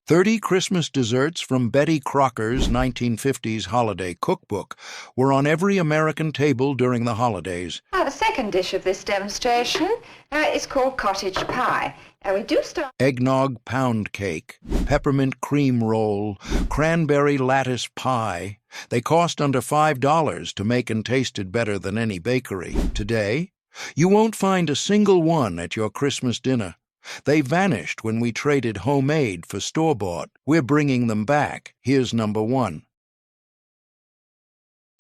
30 Christmas desserts from Betty Crocker's 1950s holiday cookbook were on every American table during the holidays. The second dish of this demonstration is called cottage pie. We do start Eggnog pound cake, peppermint cream roll, cranberry lattice pie. They cost under $5 to make and tasted better than any bakery. Today, you won't find a single one at your Christmas dinner. They vanished when we traded homemade for store-bought. We're bringing them back. Here's number 1.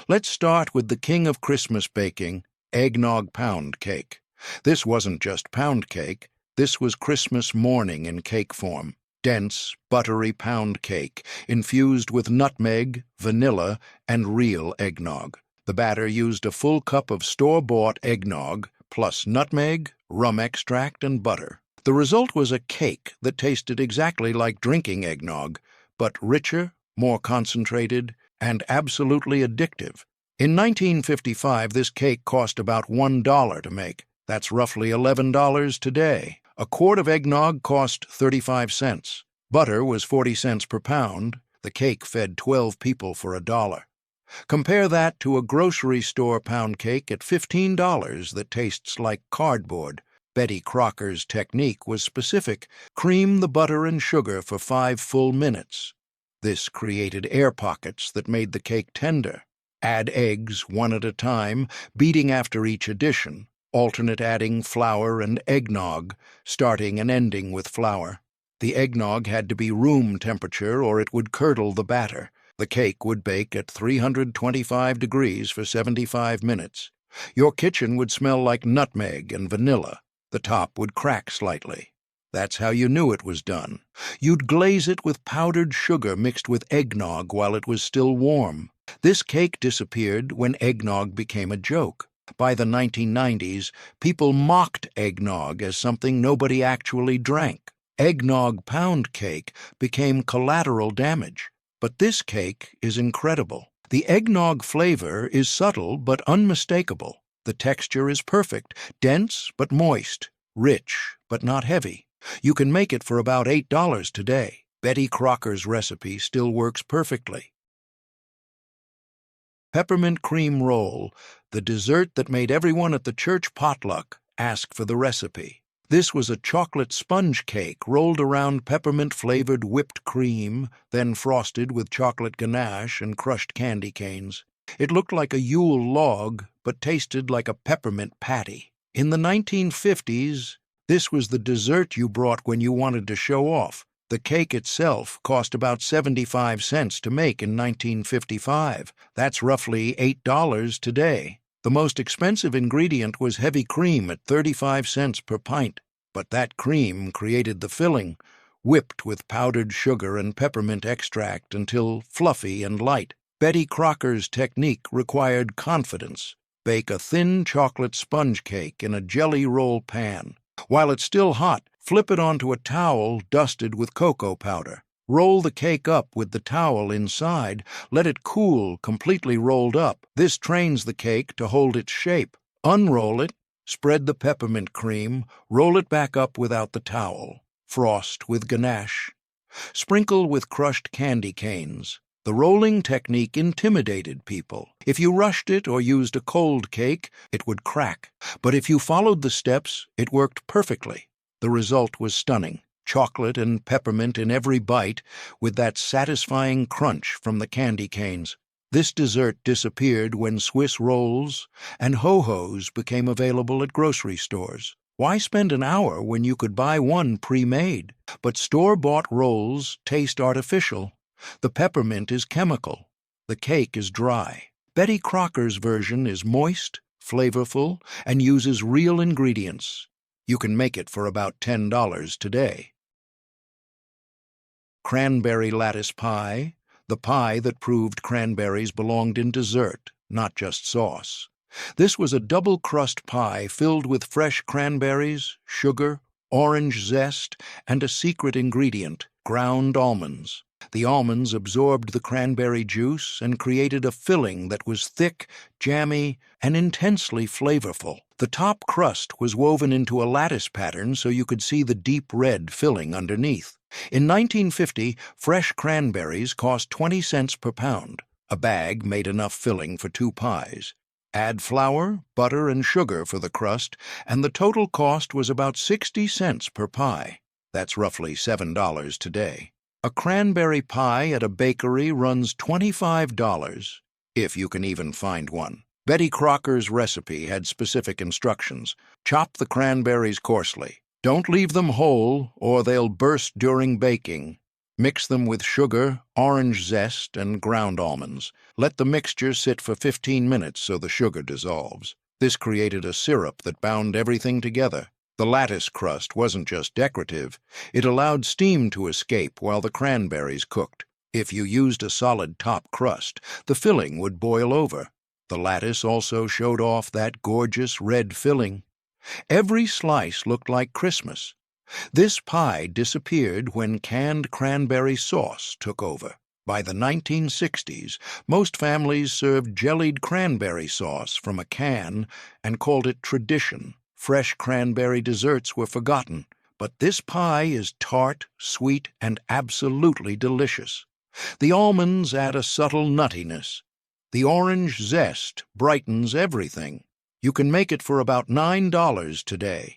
Let's start with the king of Christmas baking, eggnog pound cake. This wasn't just pound cake. This was Christmas morning in cake form. Dense, buttery pound cake, infused with nutmeg, vanilla, and real eggnog. The batter used a full cup of store-bought eggnog, plus nutmeg, rum extract, and butter. The result was a cake that tasted exactly like drinking eggnog, but richer, more concentrated, and absolutely addictive. In 1955, this cake cost about $1 to make. That's roughly $11 today. A quart of eggnog cost 35 cents. Butter was 40 cents per pound. The cake fed 12 people for $1. Compare that to a grocery store pound cake at $15 that tastes like cardboard. Betty Crocker's technique was specific. Cream the butter and sugar for 5 full minutes. This created air pockets that made the cake tender. Add eggs one at a time, beating after each addition, alternate adding flour and eggnog, starting and ending with flour. The eggnog had to be room temperature or it would curdle the batter. The cake would bake at 325 degrees for 75 minutes. Your kitchen would smell like nutmeg and vanilla. The top would crack slightly. That's how you knew it was done. You'd glaze it with powdered sugar mixed with eggnog while it was still warm. This cake disappeared when eggnog became a joke. By the 1990s, people mocked eggnog as something nobody actually drank. Eggnog pound cake became collateral damage. But this cake is incredible. The eggnog flavor is subtle but unmistakable. The texture is perfect, dense but moist, rich but not heavy. You can make it for about $8 today. Betty Crocker's recipe still works perfectly. Peppermint cream roll, the dessert that made everyone at the church potluck ask for the recipe. This was a chocolate sponge cake rolled around peppermint-flavored whipped cream, then frosted with chocolate ganache and crushed candy canes. It looked like a Yule log, but tasted like a peppermint patty. In the 1950s, this was the dessert you brought when you wanted to show off. The cake itself cost about 75 cents to make in 1955. That's roughly $8 today. The most expensive ingredient was heavy cream at 35 cents per pint. But that cream created the filling, whipped with powdered sugar and peppermint extract until fluffy and light. Betty Crocker's technique required confidence. Bake a thin chocolate sponge cake in a jelly roll pan. While it's still hot, flip it onto a towel dusted with cocoa powder. Roll the cake up with the towel inside. Let it cool completely rolled up. This trains the cake to hold its shape. Unroll it, spread the peppermint cream, roll it back up without the towel. Frost with ganache. Sprinkle with crushed candy canes. The rolling technique intimidated people. If you rushed it or used a cold cake, it would crack. But if you followed the steps, it worked perfectly. The result was stunning. Chocolate and peppermint in every bite, with that satisfying crunch from the candy canes. This dessert disappeared when Swiss rolls and ho-hos became available at grocery stores. Why spend an hour when you could buy one pre-made? But store-bought rolls taste artificial. The peppermint is chemical. The cake is dry. Betty Crocker's version is moist, flavorful, and uses real ingredients. You can make it for about $10 today. Cranberry lattice pie, the pie that proved cranberries belonged in dessert, not just sauce. This was a double-crust pie filled with fresh cranberries, sugar, orange zest, and a secret ingredient, ground almonds. The almonds absorbed the cranberry juice and created a filling that was thick, jammy, and intensely flavorful. The top crust was woven into a lattice pattern so you could see the deep red filling underneath. In 1950, fresh cranberries cost 20 cents per pound. A bag made enough filling for 2 pies. Add flour, butter, and sugar for the crust, and the total cost was about 60 cents per pie. That's roughly $7 today. A cranberry pie at a bakery runs $25, if you can even find one. Betty Crocker's recipe had specific instructions. Chop the cranberries coarsely. Don't leave them whole, or they'll burst during baking. Mix them with sugar, orange zest, and ground almonds. Let the mixture sit for 15 minutes so the sugar dissolves. This created a syrup that bound everything together. The lattice crust wasn't just decorative. It allowed steam to escape while the cranberries cooked. If you used a solid top crust, the filling would boil over. The lattice also showed off that gorgeous red filling. Every slice looked like Christmas. This pie disappeared when canned cranberry sauce took over. By the 1960s, most families served jellied cranberry sauce from a can and called it tradition. Fresh cranberry desserts were forgotten, but this pie is tart, sweet, and absolutely delicious. The almonds add a subtle nuttiness. The orange zest brightens everything. You can make it for about $9 today.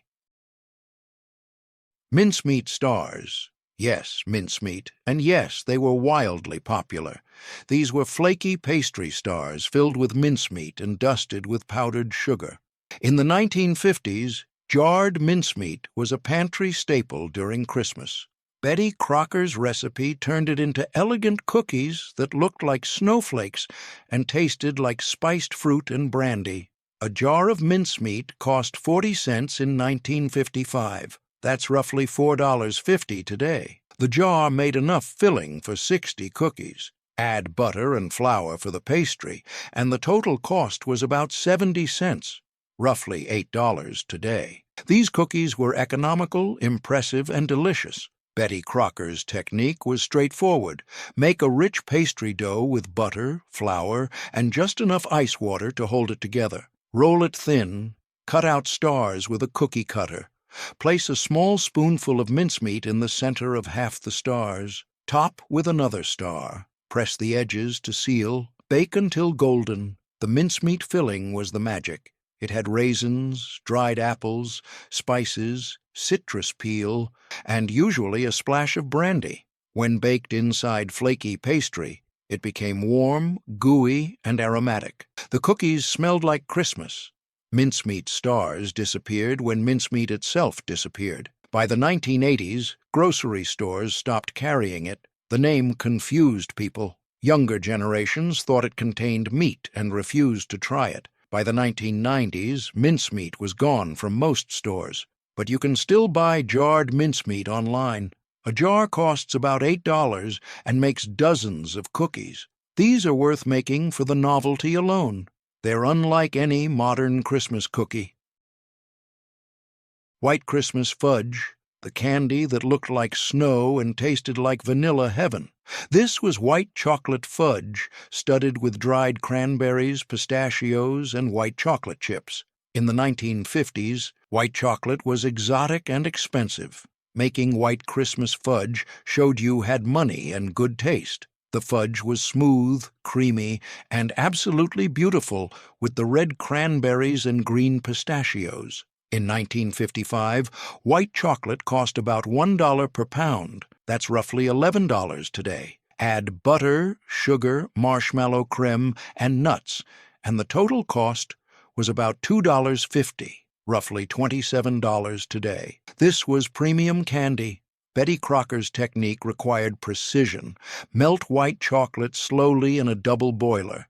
Mincemeat stars. Yes, mincemeat, and yes, they were wildly popular. These were flaky pastry stars filled with mincemeat and dusted with powdered sugar. In the 1950s, jarred mincemeat was a pantry staple during Christmas. Betty Crocker's recipe turned it into elegant cookies that looked like snowflakes and tasted like spiced fruit and brandy. A jar of mincemeat cost 40 cents in 1955. That's roughly $4.50 today. The jar made enough filling for 60 cookies. Add butter and flour for the pastry, and the total cost was about 70 cents, roughly $8 today. These cookies were economical, impressive, and delicious. Betty Crocker's technique was straightforward. Make a rich pastry dough with butter, flour, and just enough ice water to hold it together. Roll it thin. Cut out stars with a cookie cutter. Place a small spoonful of mincemeat in the center of half the stars. Top with another star. Press the edges to seal. Bake until golden. The mincemeat filling was the magic. It had raisins, dried apples, spices, citrus peel, and usually a splash of brandy. When baked inside flaky pastry, it became warm, gooey, and aromatic. The cookies smelled like Christmas. Mincemeat stars disappeared when mincemeat itself disappeared. By the 1980s, grocery stores stopped carrying it. The name confused people. Younger generations thought it contained meat and refused to try it. By the 1990s, mincemeat was gone from most stores, but you can still buy jarred mincemeat online. A jar costs about $8 and makes dozens of cookies. These are worth making for the novelty alone. They're unlike any modern Christmas cookie. White Christmas fudge, the candy that looked like snow and tasted like vanilla heaven. This was white chocolate fudge studded with dried cranberries, pistachios, and white chocolate chips. In the 1950s, white chocolate was exotic and expensive. Making white Christmas fudge showed you had money and good taste. The fudge was smooth, creamy, and absolutely beautiful with the red cranberries and green pistachios. In 1955, white chocolate cost about $1 per pound. That's roughly $11 today. Add butter, sugar, marshmallow creme, and nuts, and the total cost was about $2.50, roughly $27 today. This was premium candy. Betty Crocker's technique required precision. Melt white chocolate slowly in a double boiler.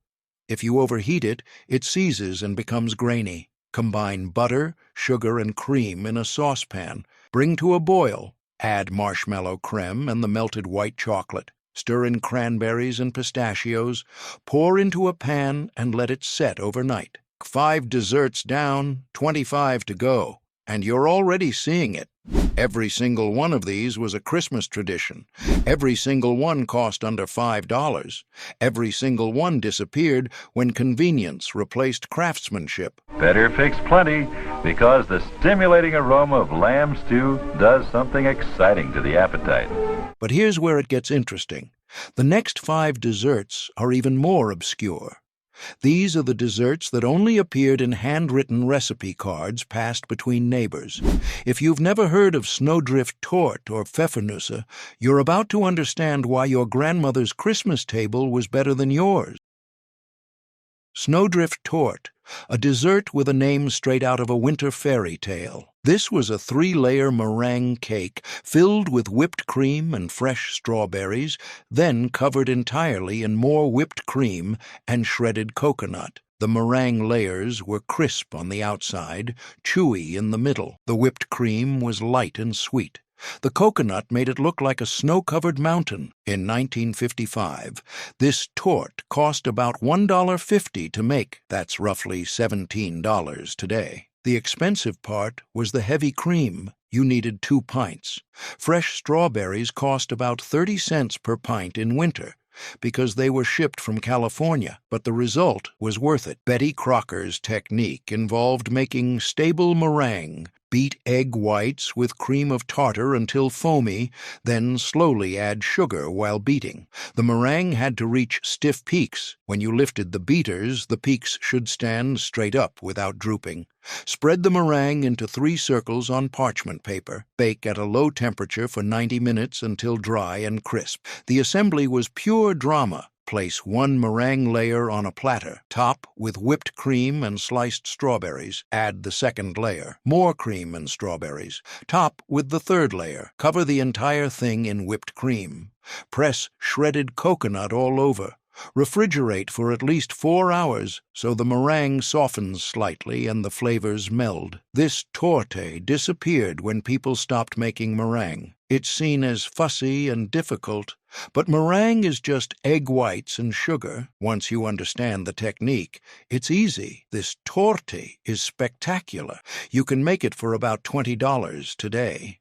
If you overheat it, it seizes and becomes grainy. Combine butter, sugar, and cream in a saucepan. Bring to a boil. Add marshmallow creme and the melted white chocolate. Stir in cranberries and pistachios. Pour into a pan and let it set overnight. 5 desserts down, 25 to go. And you're already seeing it. Every single one of these was a Christmas tradition. Every single one cost under $5. Every single one disappeared when convenience replaced craftsmanship. Better fix plenty, because the stimulating aroma of lamb stew does something exciting to the appetite. But here's where it gets interesting. The next 5 desserts are even more obscure. These are the desserts that only appeared in handwritten recipe cards passed between neighbors. If you've never heard of Snowdrift torte or Feffanusa, you're about to understand why your grandmother's Christmas table was better than yours. Snowdrift torte, a dessert with a name straight out of a winter fairy tale. This was a 3-layer meringue cake filled with whipped cream and fresh strawberries, then covered entirely in more whipped cream and shredded coconut. The meringue layers were crisp on the outside, chewy in the middle. The whipped cream was light and sweet. The coconut made it look like a snow-covered mountain. In 1955, this torte cost about $1.50 to make. That's roughly $17 today. The expensive part was the heavy cream. You needed 2 pints. Fresh strawberries cost about 30 cents per pint in winter, because they were shipped from California, but the result was worth it. Betty Crocker's technique involved making stable meringue. Beat egg whites with cream of tartar until foamy, then slowly add sugar while beating. The meringue had to reach stiff peaks. When you lifted the beaters, the peaks should stand straight up without drooping. Spread the meringue into 3 circles on parchment paper. Bake at a low temperature for 90 minutes until dry and crisp. The assembly was pure drama. Place 1 meringue layer on a platter. Top with whipped cream and sliced strawberries. Add the second layer. More cream and strawberries. Top with the third layer. Cover the entire thing in whipped cream. Press shredded coconut all over. Refrigerate for at least 4 hours so the meringue softens slightly and the flavors meld. This torte disappeared when people stopped making meringue. It's seen as fussy and difficult, but meringue is just egg whites and sugar. Once you understand the technique, it's easy. This torte is spectacular. You can make it for about $20 today.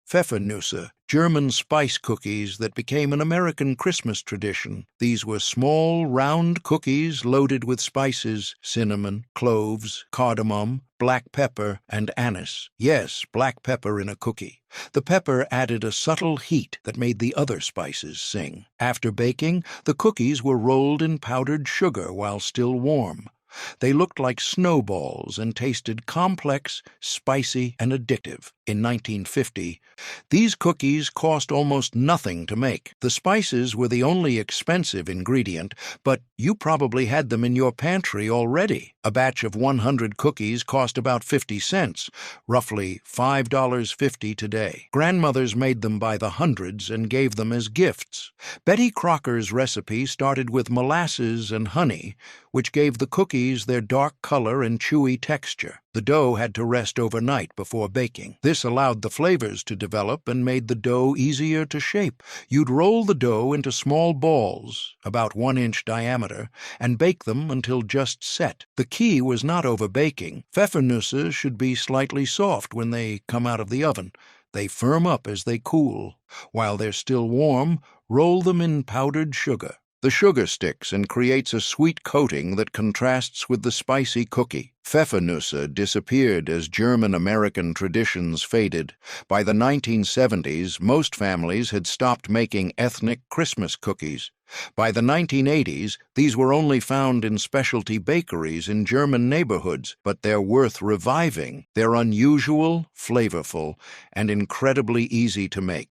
Feffanusa, German spice cookies that became an American Christmas tradition. These were small, round cookies loaded with spices: cinnamon, cloves, cardamom, black pepper, and anise. Yes, black pepper in a cookie. The pepper added a subtle heat that made the other spices sing. After baking, the cookies were rolled in powdered sugar while still warm. They looked like snowballs and tasted complex, spicy, and addictive. In 1950, these cookies cost almost nothing to make. The spices were the only expensive ingredient, but you probably had them in your pantry already. A batch of 100 cookies cost about 50 cents, roughly $5.50 today. Grandmothers made them by the hundreds and gave them as gifts. Betty Crocker's recipe started with molasses and honey, which gave the cookies their dark color and chewy texture. The dough had to rest overnight before baking. This allowed the flavors to develop and made the dough easier to shape. You'd roll the dough into small balls, about 1 inch diameter, and bake them until just set. The key was not overbaking. Feffanusa should be slightly soft when they come out of the oven. They firm up as they cool. While they're still warm, roll them in powdered sugar. The sugar sticks and creates a sweet coating that contrasts with the spicy cookie. Feffanusa disappeared as German-American traditions faded. By the 1970s, most families had stopped making ethnic Christmas cookies. By the 1980s, these were only found in specialty bakeries in German neighborhoods, but they're worth reviving. They're unusual, flavorful, and incredibly easy to make.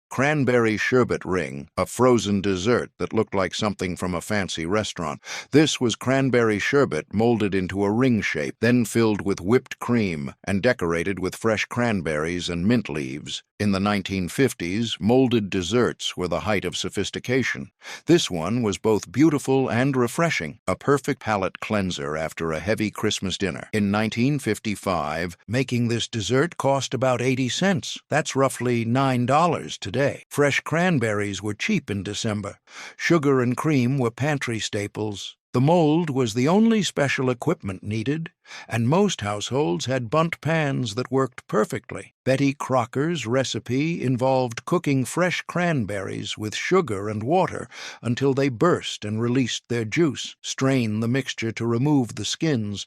Cranberry sherbet ring, a frozen dessert that looked like something from a fancy restaurant. This was cranberry sherbet molded into a ring shape, then filled with whipped cream and decorated with fresh cranberries and mint leaves. In the 1950s, molded desserts were the height of sophistication. This one was both beautiful and refreshing, a perfect palate cleanser after a heavy Christmas dinner. In 1955, making this dessert cost about 80 cents. That's roughly $9 today. Fresh cranberries were cheap in December. Sugar and cream were pantry staples. The mold was the only special equipment needed, and most households had bundt pans that worked perfectly. Betty Crocker's recipe involved cooking fresh cranberries with sugar and water until they burst and released their juice. Strain the mixture to remove the skins.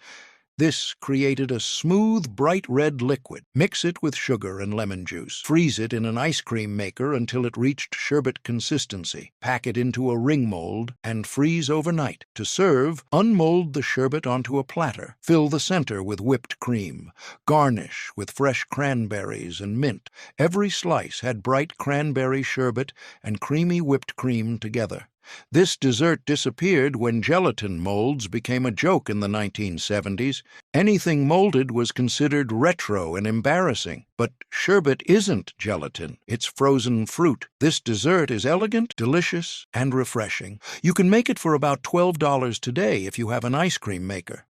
This created a smooth, bright red liquid. Mix it with sugar and lemon juice. Freeze it in an ice cream maker until it reached sherbet consistency. Pack it into a ring mold and freeze overnight. To serve, unmold the sherbet onto a platter. Fill the center with whipped cream. Garnish with fresh cranberries and mint. Every slice had bright cranberry sherbet and creamy whipped cream together. This dessert disappeared when gelatin molds became a joke in the 1970s. Anything molded was considered retro and embarrassing. But sherbet isn't gelatin, it's frozen fruit. This dessert is elegant, delicious, and refreshing. You can make it for about $12 today if you have an ice cream maker.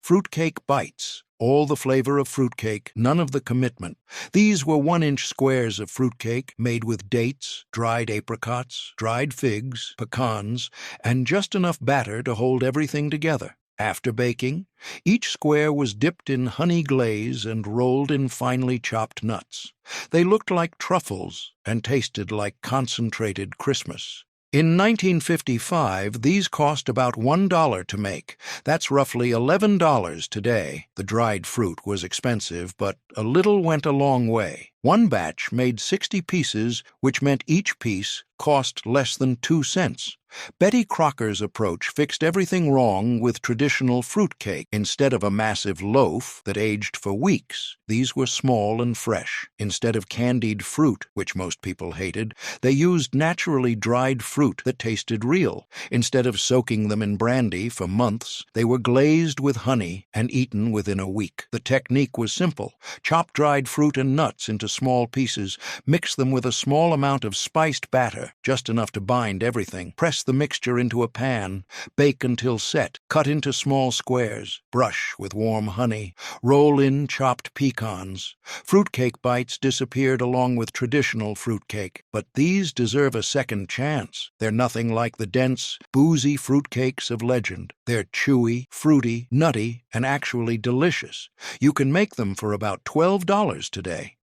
Fruitcake bites. All the flavor of fruitcake, none of the commitment. These were 1-inch squares of fruitcake made with dates, dried apricots, dried figs, pecans, and just enough batter to hold everything together. After baking, each square was dipped in honey glaze and rolled in finely chopped nuts. They looked like truffles and tasted like concentrated Christmas. In 1955, these cost about $1 to make. That's roughly $11 today. The dried fruit was expensive, but a little went a long way. One batch made 60 pieces, which meant each piece cost less than 2 cents. Betty Crocker's approach fixed everything wrong with traditional fruitcake. Instead of a massive loaf that aged for weeks, these were small and fresh. Instead of candied fruit, which most people hated, they used naturally dried fruit that tasted real. Instead of soaking them in brandy for months, they were glazed with honey and eaten within a week. The technique was simple. Chop dried fruit and nuts into small pieces, mix them with a small amount of spiced batter, just enough to bind everything. Press the mixture into a pan, bake until set, cut into small squares, brush with warm honey, roll in chopped pecans. Fruitcake bites disappeared along with traditional fruitcake, but these deserve a second chance. They're nothing like the dense, boozy fruitcakes of legend. They're chewy, fruity, nutty, and actually delicious. You can make them for about $12 today.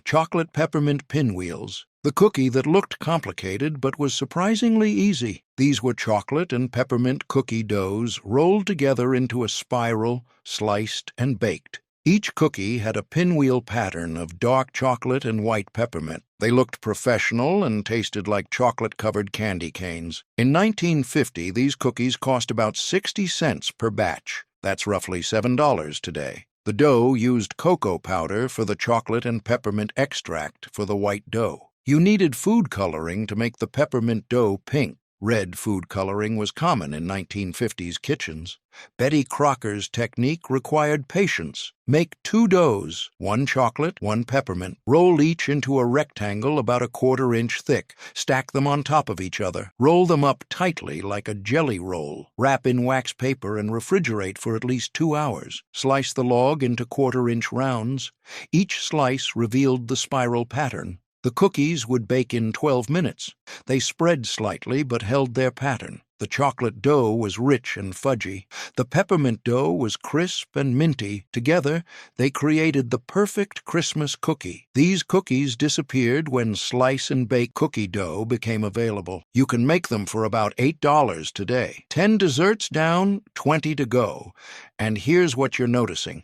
Chocolate peppermint pinwheels. The cookie that looked complicated but was surprisingly easy. These were chocolate and peppermint cookie doughs rolled together into a spiral, sliced, and baked. Each cookie had a pinwheel pattern of dark chocolate and white peppermint. They looked professional and tasted like chocolate-covered candy canes. In 1950, these cookies cost about 60 cents per batch. That's roughly $7 today. The dough used cocoa powder for the chocolate and peppermint extract for the white dough. You needed food coloring to make the peppermint dough pink. Red food coloring was common in 1950s kitchens. Betty Crocker's technique required patience. Make 2 doughs, 1 chocolate, 1 peppermint. Roll each into a rectangle about 1/4 inch thick. Stack them on top of each other. Roll them up tightly like a jelly roll. Wrap in wax paper and refrigerate for at least 2 hours. Slice the log into 1/4 inch rounds. Each slice revealed the spiral pattern. The cookies would bake in 12 minutes. They spread slightly but held their pattern. The chocolate dough was rich and fudgy. The peppermint dough was crisp and minty. Together, they created the perfect Christmas cookie. These cookies disappeared when slice-and-bake cookie dough became available. You can make them for about $8 today. 10 desserts down, 20 to go. And here's what you're noticing.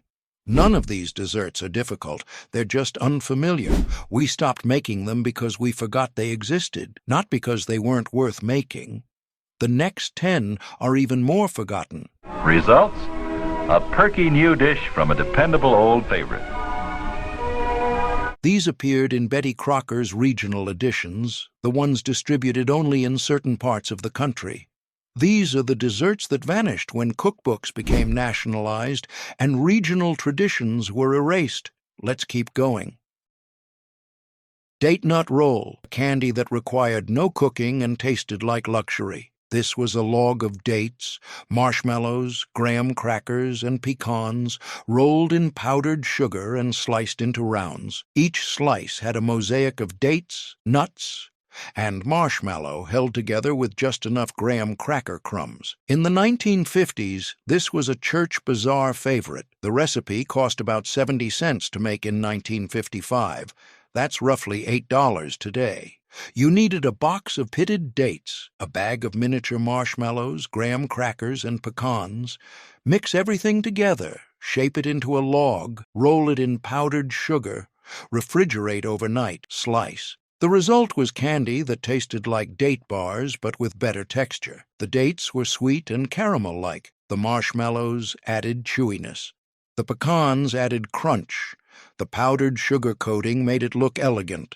None of these desserts are difficult. They're just unfamiliar. We stopped making them because we forgot they existed, not because they weren't worth making. The next 10 are even more forgotten. Results? A perky new dish from a dependable old favorite. These appeared in Betty Crocker's regional editions, the ones distributed only in certain parts of the country. These are the desserts that vanished when cookbooks became nationalized and regional traditions were erased. Let's keep going. Date nut roll, a candy that required no cooking and tasted like luxury. This was a log of dates, marshmallows, graham crackers, and pecans, rolled in powdered sugar and sliced into rounds. Each slice had a mosaic of dates, nuts, and marshmallow held together with just enough graham cracker crumbs. In the 1950s, this was a church bazaar favorite. The recipe cost about 70 cents to make in 1955. That's roughly $8 today. You needed a box of pitted dates, a bag of miniature marshmallows, graham crackers, and pecans. Mix everything together, shape it into a log, roll it in powdered sugar, refrigerate overnight, slice. The result was candy that tasted like date bars but with better texture. The dates were sweet and caramel-like. The marshmallows added chewiness. The pecans added crunch. The powdered sugar coating made it look elegant.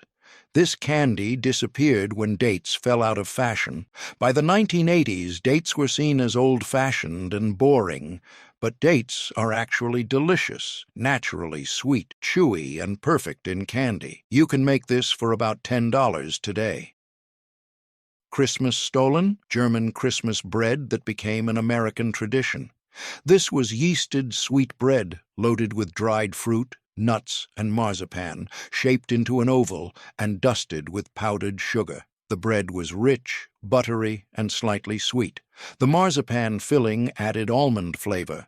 This candy disappeared when dates fell out of fashion. By the 1980s, dates were seen as old-fashioned and boring, but dates are actually delicious, naturally sweet, chewy, and perfect in candy. You can make this for about $10 today. Christmas stollen, German Christmas bread that became an American tradition. This was yeasted sweet bread loaded with dried fruit, nuts, and marzipan, shaped into an oval and dusted with powdered sugar. The bread was rich, buttery, and slightly sweet. The marzipan filling added almond flavor.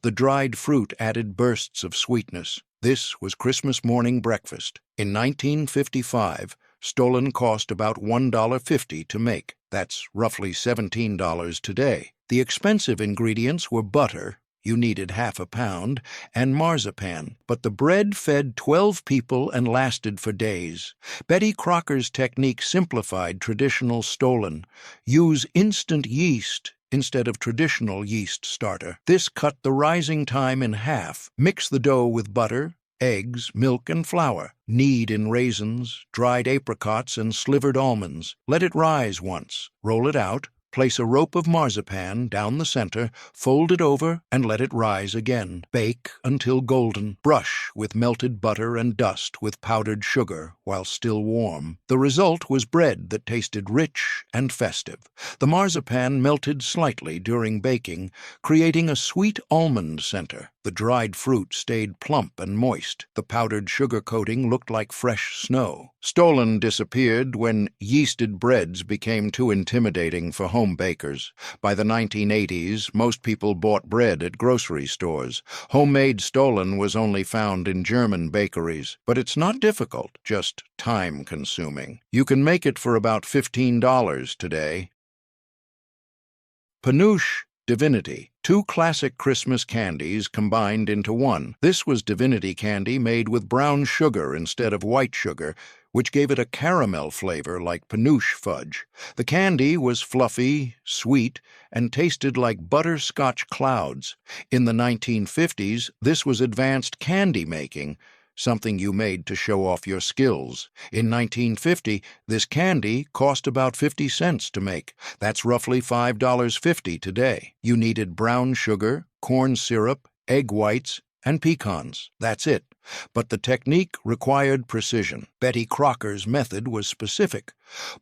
The dried fruit added bursts of sweetness. This was Christmas morning breakfast. In 1955, stollen cost about $1.50 to make. That's roughly $17 today. The expensive ingredients were butter, you needed half a pound, and marzipan, but the bread fed 12 people and lasted for days. Betty Crocker's technique simplified traditional stollen. Use instant yeast instead of traditional yeast starter. This cut the rising time in half. Mix the dough with butter, eggs, milk, and flour. Knead in raisins, dried apricots, and slivered almonds. Let it rise once. Roll it out. Place a rope of marzipan down the center, fold it over, and let it rise again. Bake until golden. Brush with melted butter and dust with powdered sugar while still warm. The result was bread that tasted rich and festive. The marzipan melted slightly during baking, creating a sweet almond center. The dried fruit stayed plump and moist. The powdered sugar coating looked like fresh snow. Stollen disappeared when yeasted breads became too intimidating for home bakers. By the 1980s, most people bought bread at grocery stores. Homemade stollen was only found in German bakeries, but it's not difficult, just time-consuming. You can make it for about $15 today. Penuche, divinity. Two classic Christmas candies combined into one. This was divinity candy made with brown sugar instead of white sugar, which gave it a caramel flavor like Penuche fudge. The candy was fluffy, sweet, and tasted like butterscotch clouds. In the 1950s, this was advanced candy making, something you made to show off your skills. In 1950, this candy cost about 50 cents to make. That's roughly $5.50 today. You needed brown sugar, corn syrup, egg whites, and pecans. That's it. But the technique required precision. Betty Crocker's method was specific.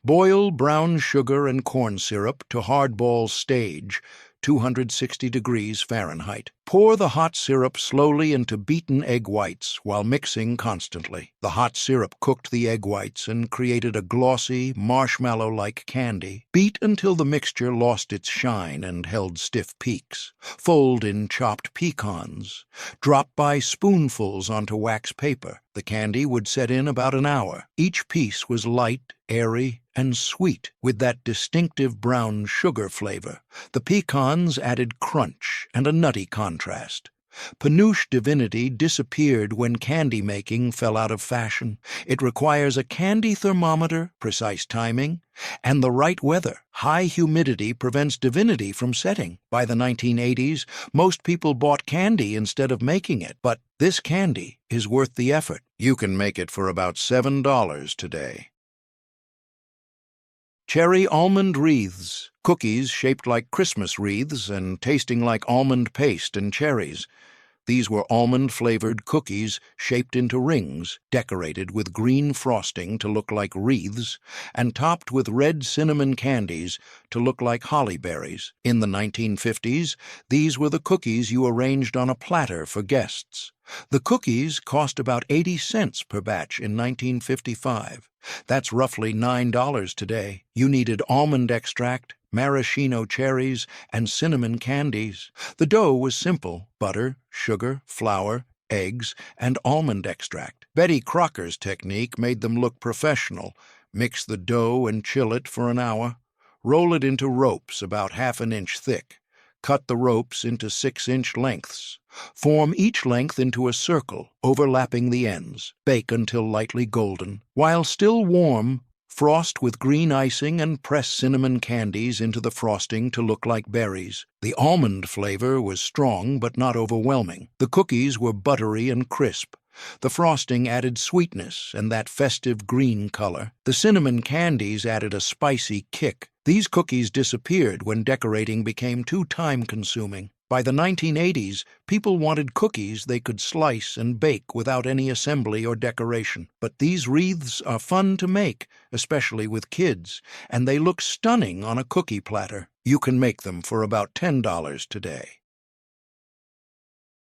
Boil brown sugar and corn syrup to hardball stage, 260 degrees Fahrenheit. Pour the hot syrup slowly into beaten egg whites while mixing constantly. The hot syrup cooked the egg whites and created a glossy, marshmallow-like candy. Beat until the mixture lost its shine and held stiff peaks. Fold in chopped pecans. Drop by spoonfuls onto wax paper. The candy would set in about an hour. Each piece was light, airy, and sweet, with that distinctive brown sugar flavor. The pecans added crunch and a nutty contrast. Penuche divinity disappeared when candy making fell out of fashion. It requires a candy thermometer, precise timing, and the right weather. High humidity prevents divinity from setting. By the 1980s, most people bought candy instead of making it, but this candy is worth the effort. You can make it for about $7 today. Cherry almond wreaths, cookies shaped like Christmas wreaths and tasting like almond paste and cherries. These were almond-flavored cookies shaped into rings, decorated with green frosting to look like wreaths, and topped with red cinnamon candies to look like holly berries. In the 1950s, these were the cookies you arranged on a platter for guests. The cookies cost about 80 cents per batch in 1955. That's roughly $9 today. You needed almond extract, maraschino cherries, and cinnamon candies. The dough was simple: butter, sugar, flour, eggs, and almond extract. Betty Crocker's technique made them look professional. Mix the dough and chill it for an hour. Roll it into ropes about half an inch thick. Cut the ropes into 6-inch lengths. Form each length into a circle, overlapping the ends. Bake until lightly golden. While still warm, frost with green icing and press cinnamon candies into the frosting to look like berries. The almond flavor was strong but not overwhelming. The cookies were buttery and crisp. The frosting added sweetness and that festive green color. The cinnamon candies added a spicy kick. These cookies disappeared when decorating became too time-consuming. By the 1980s, people wanted cookies they could slice and bake without any assembly or decoration. But these wreaths are fun to make, especially with kids, and they look stunning on a cookie platter. You can make them for about $10 today.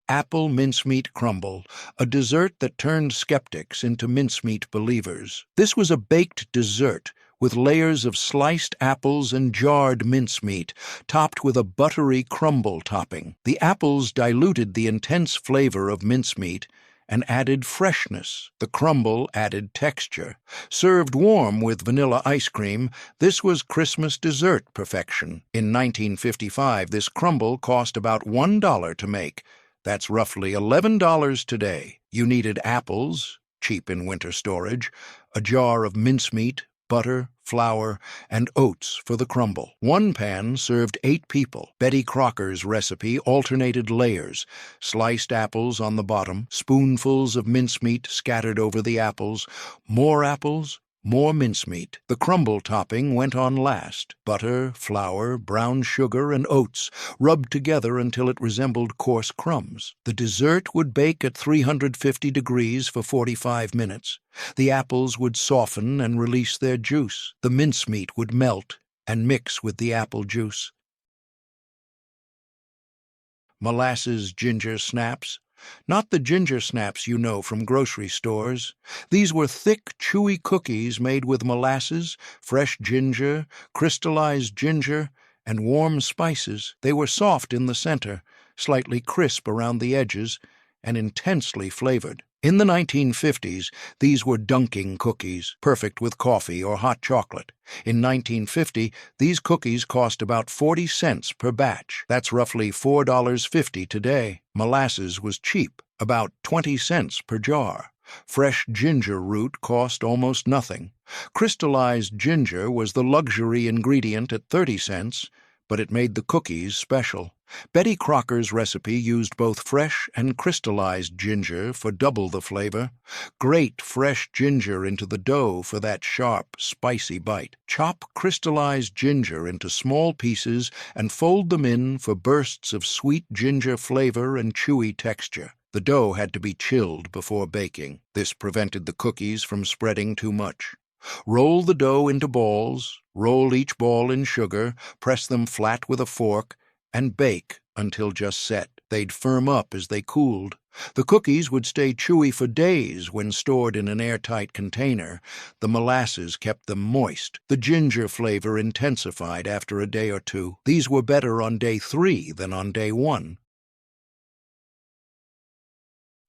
Apple mincemeat crumble, a dessert that turned skeptics into mincemeat believers. This was a baked dessert with layers of sliced apples and jarred mincemeat, topped with a buttery crumble topping. The apples diluted the intense flavor of mincemeat and added freshness. The crumble added texture. Served warm with vanilla ice cream, this was Christmas dessert perfection. In 1955, this crumble cost about $1 to make. That's roughly $11 today. You needed apples, cheap in winter storage, a jar of mincemeat, butter, flour, and oats for the crumble. One pan served 8 people. Betty Crocker's recipe alternated layers: sliced apples on the bottom, spoonfuls of mincemeat scattered over the apples, more mincemeat. The crumble topping went on last. Butter, flour, brown sugar, and oats, rubbed together until it resembled coarse crumbs. The dessert would bake at 350 degrees for 45 minutes. The apples would soften and release their juice. The mincemeat would melt and mix with the apple juice. Molasses ginger snaps. Not the ginger snaps you know from grocery stores. These were thick, chewy cookies made with molasses, fresh ginger, crystallized ginger, and warm spices. They were soft in the center, slightly crisp around the edges, and intensely flavored. In the 1950s, these were dunking cookies, perfect with coffee or hot chocolate. In 1950, these cookies cost about 40 cents per batch. That's roughly $4.50 today. Molasses was cheap, about 20 cents per jar. Fresh ginger root cost almost nothing. Crystallized ginger was the luxury ingredient at 30 cents, but it made the cookies special. Betty Crocker's recipe used both fresh and crystallized ginger for double the flavor. Grate fresh ginger into the dough for that sharp, spicy bite. Chop crystallized ginger into small pieces and fold them in for bursts of sweet ginger flavor and chewy texture. The dough had to be chilled before baking. This prevented the cookies from spreading too much. Roll the dough into balls, roll each ball in sugar, press them flat with a fork, and bake until just set. They'd firm up as they cooled. The cookies would stay chewy for days when stored in an airtight container. The molasses kept them moist. The ginger flavor intensified after a day or two. These were better on day 3 than on day 1.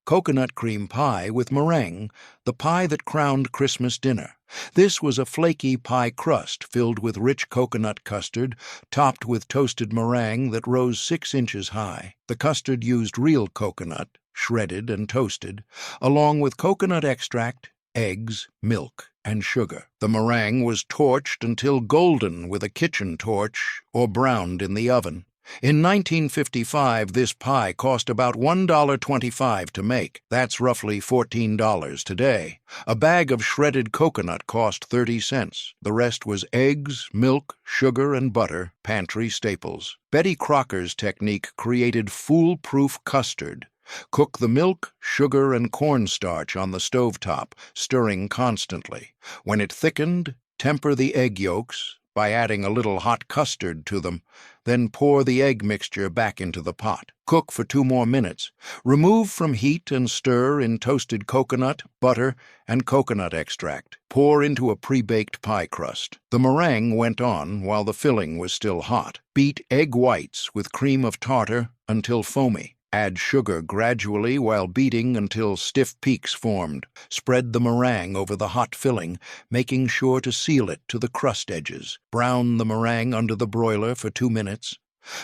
Coconut cream pie with meringue, the pie that crowned Christmas dinner. This was a flaky pie crust filled with rich coconut custard, topped with toasted meringue that rose 6 inches high. The custard used real coconut, shredded and toasted, along with coconut extract, eggs, milk, and sugar. The meringue was torched until golden with a kitchen torch or browned in the oven. In 1955, this pie cost about $1.25 to make. That's roughly $14 today. A bag of shredded coconut cost 30 cents. The rest was eggs, milk, sugar, and butter, pantry staples. Betty Crocker's technique created foolproof custard. Cook the milk, sugar, and cornstarch on the stovetop, stirring constantly. When it thickened, temper the egg yolks, by adding a little hot custard to them. Then pour the egg mixture back into the pot. Cook for 2 more minutes. Remove from heat and stir in toasted coconut, butter, and coconut extract. Pour into a pre-baked pie crust. The meringue went on while the filling was still hot. Beat egg whites with cream of tartar until foamy. Add sugar gradually while beating until stiff peaks formed. Spread the meringue over the hot filling, making sure to seal it to the crust edges. Brown the meringue under the broiler for 2 minutes.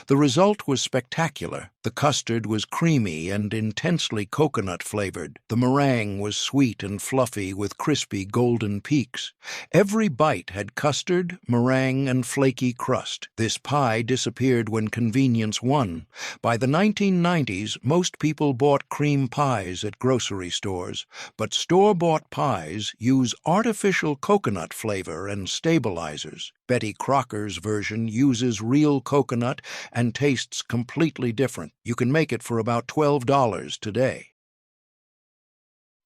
The result was spectacular. The custard was creamy and intensely coconut-flavored. The meringue was sweet and fluffy with crispy golden peaks. Every bite had custard, meringue, and flaky crust. This pie disappeared when convenience won. By the 1990s, most people bought cream pies at grocery stores, but store-bought pies use artificial coconut flavor and stabilizers. Betty Crocker's version uses real coconut and tastes completely different. You can make it for about $12 today.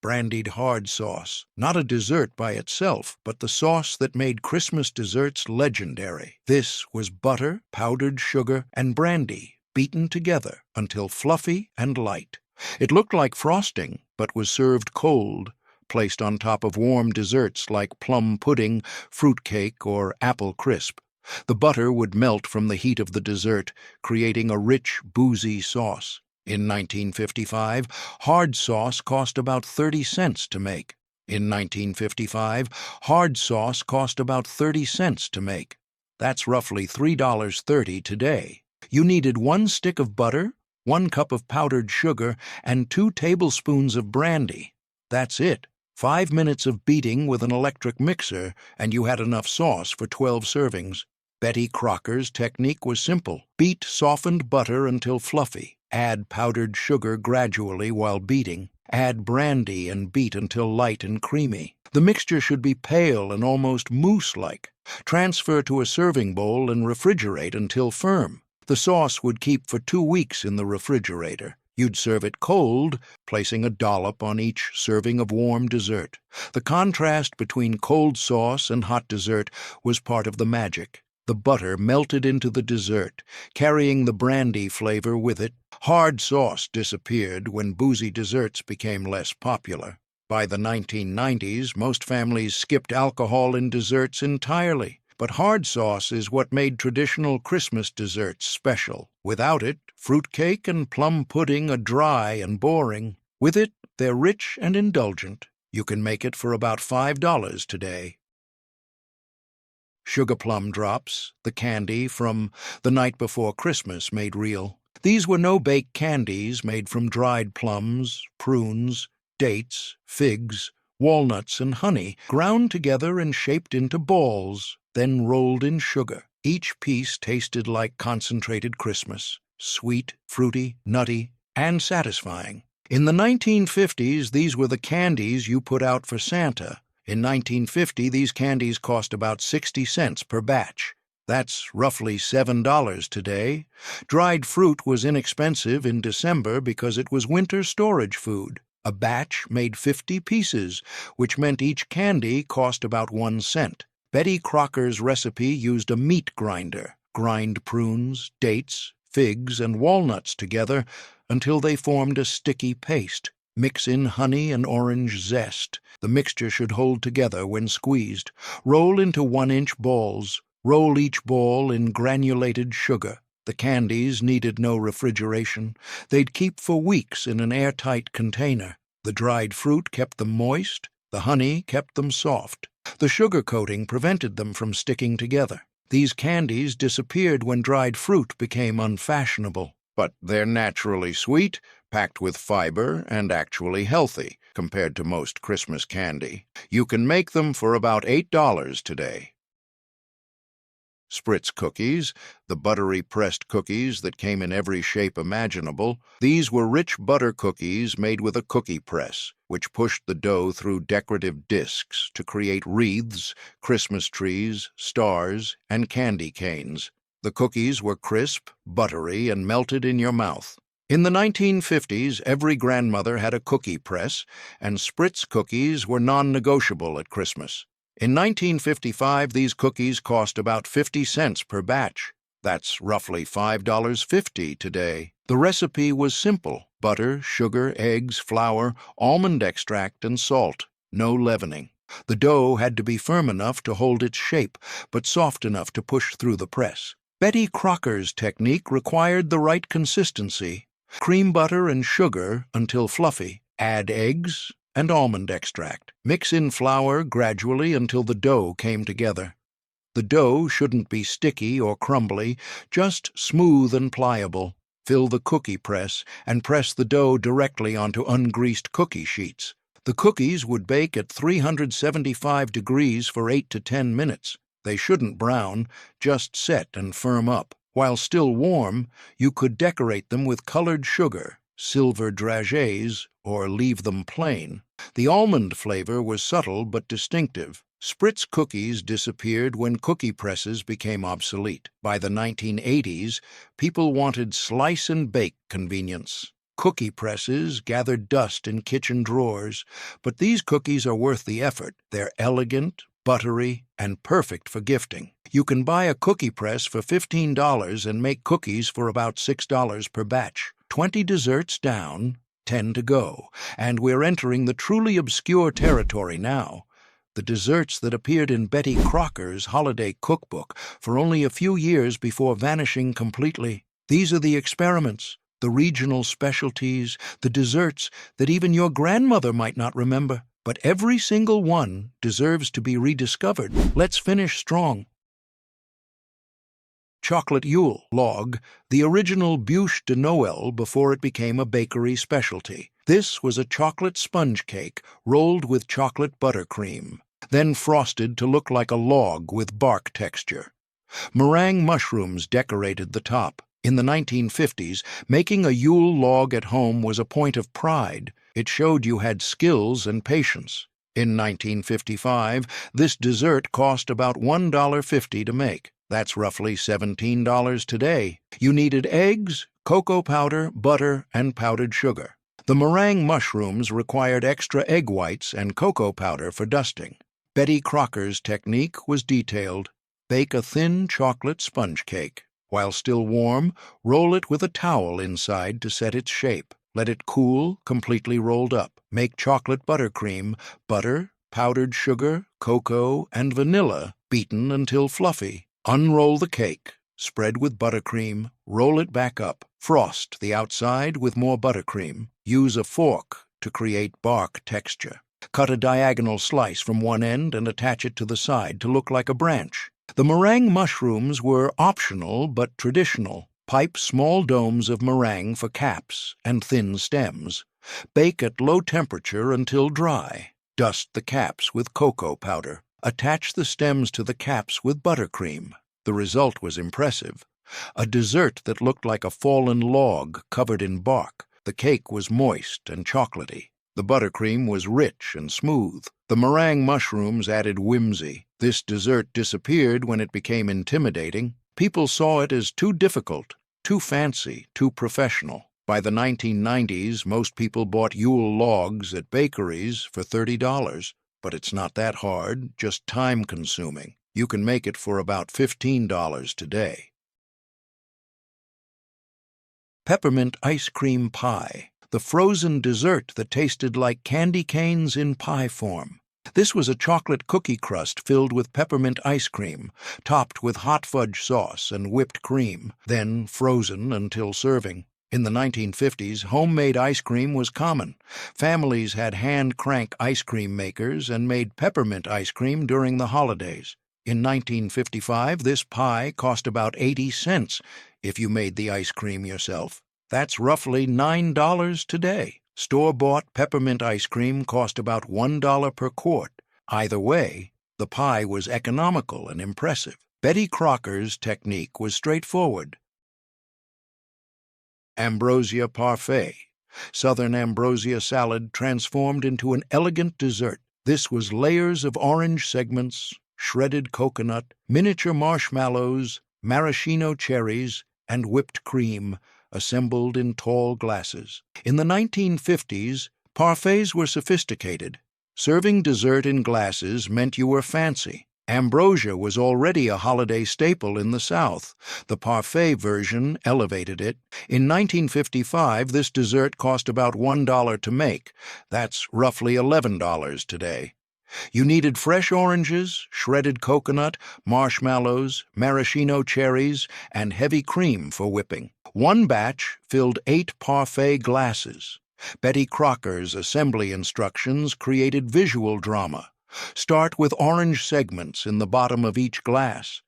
Brandied hard sauce. Not a dessert by itself, but the sauce that made Christmas desserts legendary. This was butter, powdered sugar, and brandy, beaten together until fluffy and light. It looked like frosting, but was served cold, placed on top of warm desserts like plum pudding, fruitcake, or apple crisp. The butter would melt from the heat of the dessert, creating a rich, boozy sauce. In 1955, hard sauce cost about 30 cents to make. In 1955, hard sauce cost about 30 cents to make. That's roughly $3.30 today. You needed 1 stick of butter, 1 cup of powdered sugar, and 2 tablespoons of brandy. That's it. 5 minutes of beating with an electric mixer, and you had enough sauce for 12 servings. Betty Crocker's technique was simple. Beat softened butter until fluffy. Add powdered sugar gradually while beating. Add brandy and beat until light and creamy. The mixture should be pale and almost mousse-like. Transfer to a serving bowl and refrigerate until firm. The sauce would keep for 2 weeks in the refrigerator. You'd serve it cold, placing a dollop on each serving of warm dessert. The contrast between cold sauce and hot dessert was part of the magic. The butter melted into the dessert, carrying the brandy flavor with it. Hard sauce disappeared when boozy desserts became less popular. By the 1990s, most families skipped alcohol in desserts entirely. But hard sauce is what made traditional Christmas desserts special. Without it, fruitcake and plum pudding are dry and boring. With it, they're rich and indulgent. You can make it for about $5 today. Sugar plum drops, the candy from the night before Christmas made real. These were no-bake candies made from dried plums, prunes, dates, figs, walnuts, and honey, ground together and shaped into balls, then rolled in sugar. Each piece tasted like concentrated Christmas, sweet, fruity, nutty, and satisfying. In the 1950s, these were the candies you put out for Santa. In 1950, these candies cost about 60 cents per batch. That's roughly $7 today. Dried fruit was inexpensive in December because it was winter storage food. A batch made 50 pieces, which meant each candy cost about 1 cent. Betty Crocker's recipe used a meat grinder. Grind prunes, dates, figs, and walnuts together until they formed a sticky paste. Mix in honey and orange zest. The mixture should hold together when squeezed. Roll into 1-inch balls. Roll each ball in granulated sugar. The candies needed no refrigeration. They'd keep for weeks in an airtight container. The dried fruit kept them moist. The honey kept them soft. The sugar coating prevented them from sticking together. These candies disappeared when dried fruit became unfashionable. But they're naturally sweet, packed with fiber, and actually healthy compared to most Christmas candy. You can make them for about $8 today. Spritz cookies, the buttery pressed cookies that came in every shape imaginable. These were rich butter cookies made with a cookie press, which pushed the dough through decorative discs to create wreaths, Christmas trees, stars, and candy canes. The cookies were crisp, buttery, and melted in your mouth. In the 1950s, every grandmother had a cookie press, and Spritz cookies were non-negotiable at Christmas. In 1955, these cookies cost about 50 cents per batch. That's roughly $5.50 today. The recipe was simple: butter, sugar, eggs, flour, almond extract, and salt. No leavening. The dough had to be firm enough to hold its shape, but soft enough to push through the press. Betty Crocker's technique required the right consistency. Cream butter and sugar until fluffy. Add eggs and almond extract. Mix in flour gradually until the dough came together. The dough shouldn't be sticky or crumbly, just smooth and pliable. Fill the cookie press and press the dough directly onto ungreased cookie sheets. The cookies would bake at 375 degrees for 8 to 10 minutes. They shouldn't brown, just set and firm up. While still warm, you could decorate them with colored sugar, silver dragées, or leave them plain. The almond flavor was subtle but distinctive. Spritz cookies disappeared when cookie presses became obsolete. By the 1980s, people wanted slice-and-bake convenience. Cookie presses gathered dust in kitchen drawers, but these cookies are worth the effort. They're elegant, buttery, and perfect for gifting. You can buy a cookie press for $15 and make cookies for about $6 per batch. 20 desserts down, 10 to go, and we're entering the truly obscure territory now. The desserts that appeared in Betty Crocker's holiday cookbook for only a few years before vanishing completely. These are the experiments, the regional specialties, the desserts that even your grandmother might not remember. But every single one deserves to be rediscovered. Let's finish strong. Chocolate Yule log, the original bûche de Noel before it became a bakery specialty. This was a chocolate sponge cake rolled with chocolate buttercream, then frosted to look like a log with bark texture. Meringue mushrooms decorated the top. In the 1950s, making a Yule log at home was a point of pride. It showed you had skills and patience. In 1955, this dessert cost about $1.50 to make. That's roughly $17 today. You needed eggs, cocoa powder, butter, and powdered sugar. The meringue mushrooms required extra egg whites and cocoa powder for dusting. Betty Crocker's technique was detailed. Bake a thin chocolate sponge cake. While still warm, roll it with a towel inside to set its shape. Let it cool, completely rolled up. Make chocolate buttercream, butter, powdered sugar, cocoa, and vanilla, beaten until fluffy. Unroll the cake, spread with buttercream, roll it back up. Frost the outside with more buttercream. Use a fork to create bark texture. Cut a diagonal slice from one end and attach it to the side to look like a branch. The meringue mushrooms were optional but traditional. Pipe small domes of meringue for caps and thin stems. Bake at low temperature until dry. Dust the caps with cocoa powder. Attach the stems to the caps with buttercream. The result was impressive. A dessert that looked like a fallen log covered in bark. The cake was moist and chocolatey. The buttercream was rich and smooth. The meringue mushrooms added whimsy. This dessert disappeared when it became intimidating. People saw it as too difficult, too fancy, too professional. By the 1990s, most people bought Yule logs at bakeries for $30. But it's not that hard, just time-consuming. You can make it for about $15 today. Peppermint ice cream pie, the frozen dessert that tasted like candy canes in pie form. This was a chocolate cookie crust filled with peppermint ice cream, topped with hot fudge sauce and whipped cream, then frozen until serving. In the 1950s, homemade ice cream was common. Families had hand-crank ice cream makers and made peppermint ice cream during the holidays. In 1955, this pie cost about 80 cents if you made the ice cream yourself. That's roughly $9 today. Store-bought peppermint ice cream cost about $1 per quart. Either way, the pie was economical and impressive. Betty Crocker's technique was straightforward. Ambrosia parfait, Southern ambrosia salad transformed into an elegant dessert. This was layers of orange segments, shredded coconut, miniature marshmallows, maraschino cherries, and whipped cream, assembled in tall glasses. In the 1950s, parfaits were sophisticated. Serving dessert in glasses meant you were fancy. Ambrosia was already a holiday staple in the South. The parfait version elevated it. In 1955, this dessert cost about $1 to make. That's roughly $11 today. You needed fresh oranges, shredded coconut, marshmallows, maraschino cherries, and heavy cream for whipping. One batch filled 8 parfait glasses. Betty Crocker's assembly instructions created visual drama. Start with orange segments in the bottom of each glass.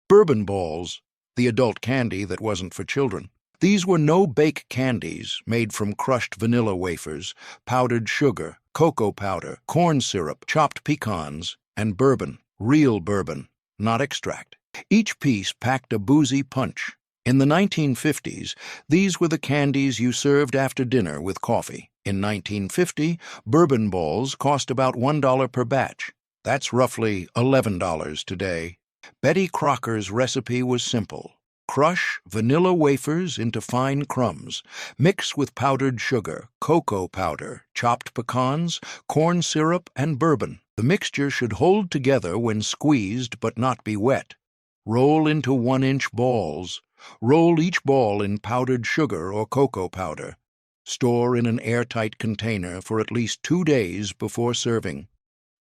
Bourbon balls, the adult candy that wasn't for children. These were no-bake candies made from crushed vanilla wafers, powdered sugar, cocoa powder, corn syrup, chopped pecans, and bourbon, real bourbon, not extract. Each piece packed a boozy punch. In the 1950s, these were the candies you served after dinner with coffee. In 1950, bourbon balls cost about $1 per batch. That's roughly $11 today. Betty Crocker's recipe was simple. Crush vanilla wafers into fine crumbs. Mix with powdered sugar, cocoa powder, chopped pecans, corn syrup, and bourbon. The mixture should hold together when squeezed but not be wet. Roll into 1-inch balls. Roll each ball in powdered sugar or cocoa powder. Store in an airtight container for at least 2 days before serving.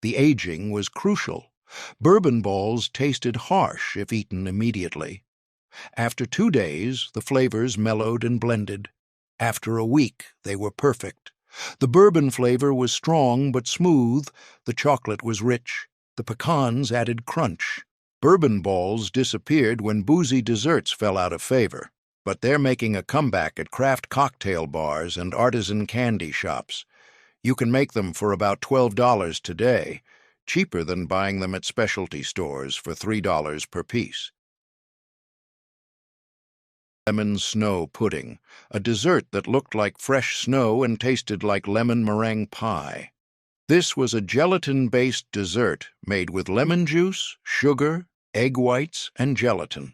The aging was crucial. Bourbon balls tasted harsh if eaten immediately. After 2 days, the flavors mellowed and blended. After a week, they were perfect. The bourbon flavor was strong but smooth. The chocolate was rich. The pecans added crunch. Bourbon balls disappeared when boozy desserts fell out of favor, but they're making a comeback at craft cocktail bars and artisan candy shops. You can make them for about $12 today, cheaper than buying them at specialty stores for $3 per piece. Lemon snow pudding, a dessert that looked like fresh snow and tasted like lemon meringue pie. This was a gelatin-based dessert made with lemon juice, sugar, egg whites, and gelatin.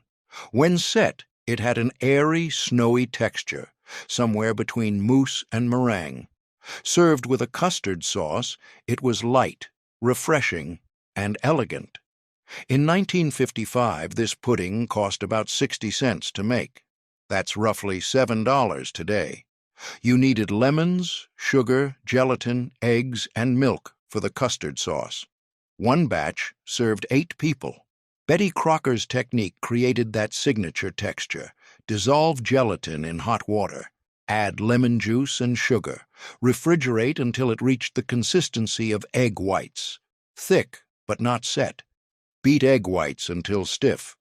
When set, it had an airy, snowy texture, somewhere between mousse and meringue. Served with a custard sauce, it was light, refreshing, and elegant. In 1955, this pudding cost about 60 cents to make. That's roughly $7 today. You needed lemons, sugar, gelatin, eggs, and milk for the custard sauce. One batch served 8 people. Betty Crocker's technique created that signature texture. Dissolve gelatin in hot water. Add lemon juice and sugar. Refrigerate until it reached the consistency of egg whites. Thick, but not set. Beat egg whites until stiff.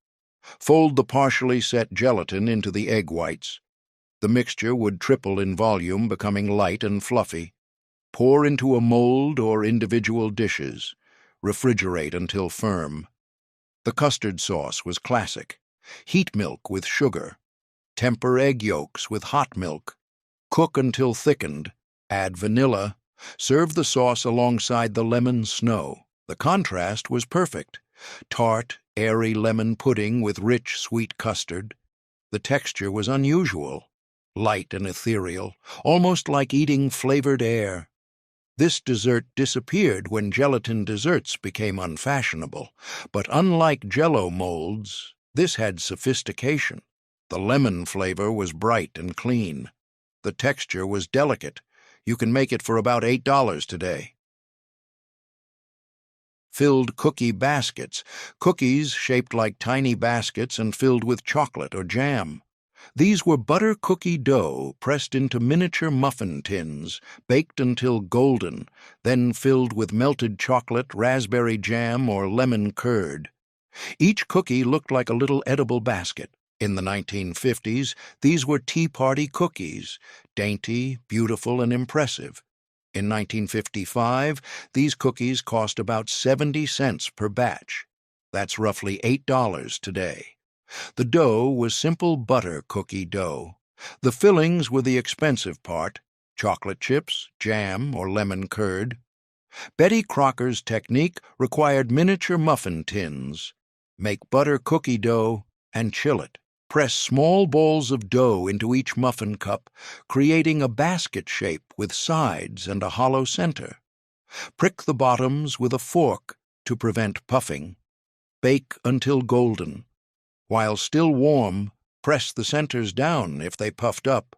Fold the partially set gelatin into the egg whites. The mixture would triple in volume, becoming light and fluffy. Pour into a mold or individual dishes. Refrigerate until firm. The custard sauce was classic. Heat milk with sugar. Temper egg yolks with hot milk. Cook until thickened. Add vanilla. Serve the sauce alongside the lemon snow. The contrast was perfect. Tart, airy lemon pudding with rich, sweet custard. The texture was unusual, light and ethereal, almost like eating flavored air. This dessert disappeared when gelatin desserts became unfashionable, but unlike Jell-O molds, this had sophistication. The lemon flavor was bright and clean. The texture was delicate. You can make it for about $8 today. Filled cookie baskets, cookies shaped like tiny baskets and filled with chocolate or jam. These were butter cookie dough pressed into miniature muffin tins, baked until golden, then filled with melted chocolate, raspberry jam, or lemon curd. Each cookie looked like a little edible basket. In the 1950s, these were tea party cookies, dainty, beautiful, and impressive. In 1955, these cookies cost about 70 cents per batch. That's roughly $8 today. The dough was simple butter cookie dough. The fillings were the expensive part, chocolate chips, jam, or lemon curd. Betty Crocker's technique required miniature muffin tins. Make butter cookie dough and chill it. Press small balls of dough into each muffin cup, creating a basket shape with sides and a hollow center. Prick the bottoms with a fork to prevent puffing. Bake until golden. While still warm, press the centers down if they puffed up.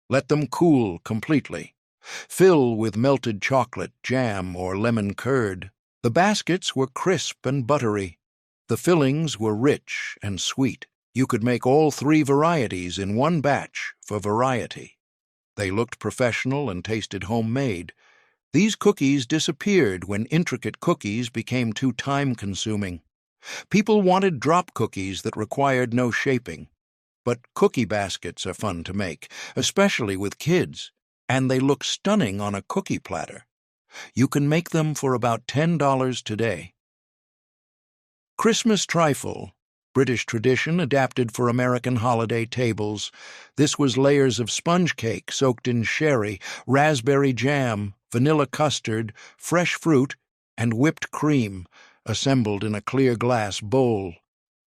Let them cool completely. Fill with melted chocolate, jam, or lemon curd. The baskets were crisp and buttery. The fillings were rich and sweet. You could make all 3 varieties in one batch for variety. They looked professional and tasted homemade. These cookies disappeared when intricate cookies became too time-consuming. People wanted drop cookies that required no shaping. But cookie baskets are fun to make, especially with kids, and they look stunning on a cookie platter. You can make them for about $10 today. Christmas trifle, British tradition adapted for American holiday tables. This was layers of sponge cake soaked in sherry, raspberry jam, vanilla custard, fresh fruit, and whipped cream, assembled in a clear glass bowl.